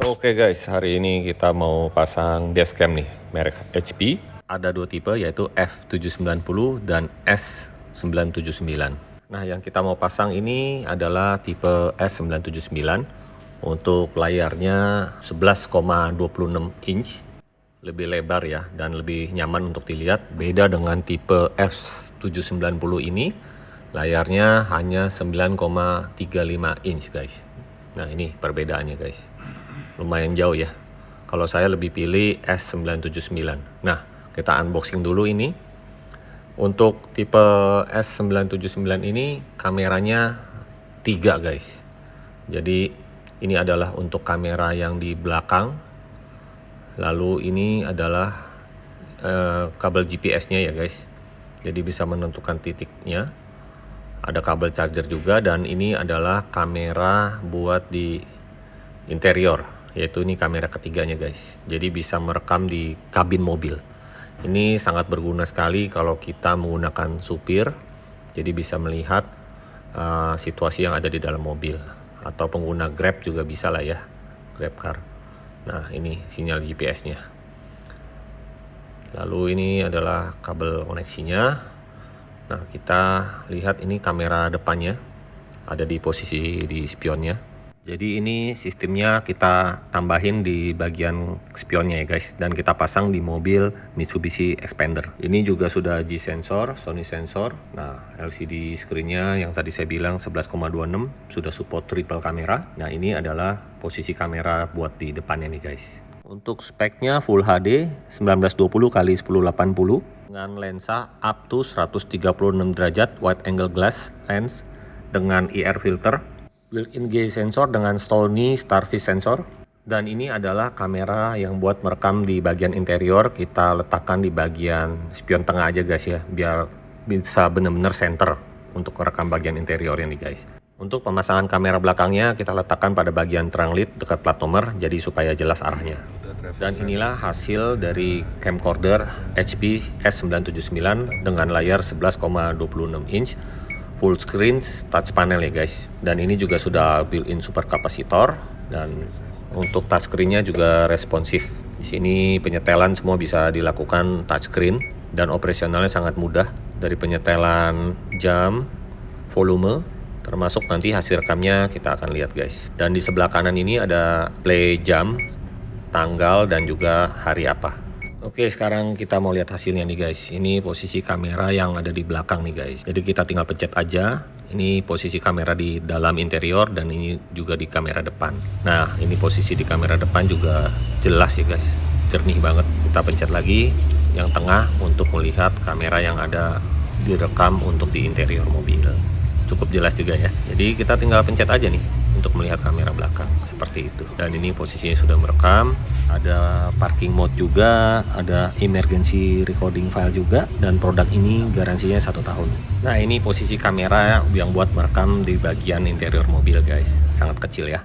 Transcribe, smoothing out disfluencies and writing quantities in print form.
Oke guys, hari ini kita mau pasang dashcam nih, merek HP. Ada dua tipe, yaitu F790 dan S979. Nah, yang kita mau pasang ini adalah tipe S979. Untuk layarnya 11,26 inch, lebih lebar ya, dan lebih nyaman untuk dilihat. Beda dengan tipe F790 ini, layarnya hanya 9,35 inch guys. Nah, ini perbedaannya guys. Lumayan jauh ya. Kalau saya lebih pilih S979. Nah, kita unboxing dulu ini. Untuk tipe S979 ini kameranya 3 guys. Jadi ini adalah untuk kamera yang di belakang. Lalu ini adalah kabel GPS-nya ya guys. Jadi bisa menentukan titiknya. Ada kabel charger juga, dan ini adalah kamera buat di interior, yaitu ini kamera ketiganya guys. Jadi bisa merekam di kabin mobil. Ini sangat berguna sekali kalau kita menggunakan supir, jadi bisa melihat situasi yang ada di dalam mobil. Atau pengguna Grab juga bisa lah ya, Grab car. Nah, ini sinyal GPS-nya. Lalu ini adalah kabel koneksinya. Nah, kita lihat ini kamera depannya ada di posisi di spionnya. Jadi ini sistemnya kita tambahin di bagian spionnya ya guys, dan kita pasang di mobil Mitsubishi Xpander. Ini juga sudah G sensor, Sony sensor. Nah, LCD screen-nya yang tadi saya bilang 11,26 sudah support triple kamera. Nah, ini adalah posisi kamera buat di depannya nih guys. Untuk speknya Full HD 1920x1080 dengan lensa up to 136 derajat wide angle glass lens dengan IR filter, built-in gaze sensor dengan Sony Starfish sensor. Dan ini adalah kamera yang buat merekam di bagian interior. Kita letakkan di bagian spion tengah aja guys ya, biar bisa benar-benar center untuk merekam bagian interior ini guys. Untuk pemasangan kamera belakangnya kita letakkan pada bagian terang LED dekat plat nomor, jadi supaya jelas arahnya. Dan inilah hasil dari camcorder HP S979 dengan layar 11,26 inch full screen touch panel ya guys. Dan ini juga sudah built-in super kapasitor, dan untuk touchscreen-nya juga responsif. Di sini penyetelan semua bisa dilakukan touchscreen dan operasionalnya sangat mudah, dari penyetelan jam, volume, termasuk nanti hasil rekamnya kita akan lihat guys. Dan di sebelah kanan ini ada play jam, tanggal, dan juga hari apa. Oke, sekarang kita mau lihat hasilnya nih guys. Ini posisi kamera yang ada di belakang nih guys. Jadi kita tinggal pencet aja. Ini posisi kamera di dalam interior, dan ini juga di kamera depan. Nah, ini posisi di kamera depan juga jelas ya guys. Jernih banget. Kita pencet lagi yang tengah untuk melihat kamera yang ada direkam untuk di interior mobil. Cukup jelas juga ya. Jadi kita tinggal pencet aja nih untuk melihat kamera belakang seperti itu. Dan ini posisinya sudah merekam. Ada parking mode juga, ada emergency recording file juga, dan produk ini garansinya 1 tahun. Nah, ini posisi kamera yang buat merekam di bagian interior mobil guys. Sangat kecil ya.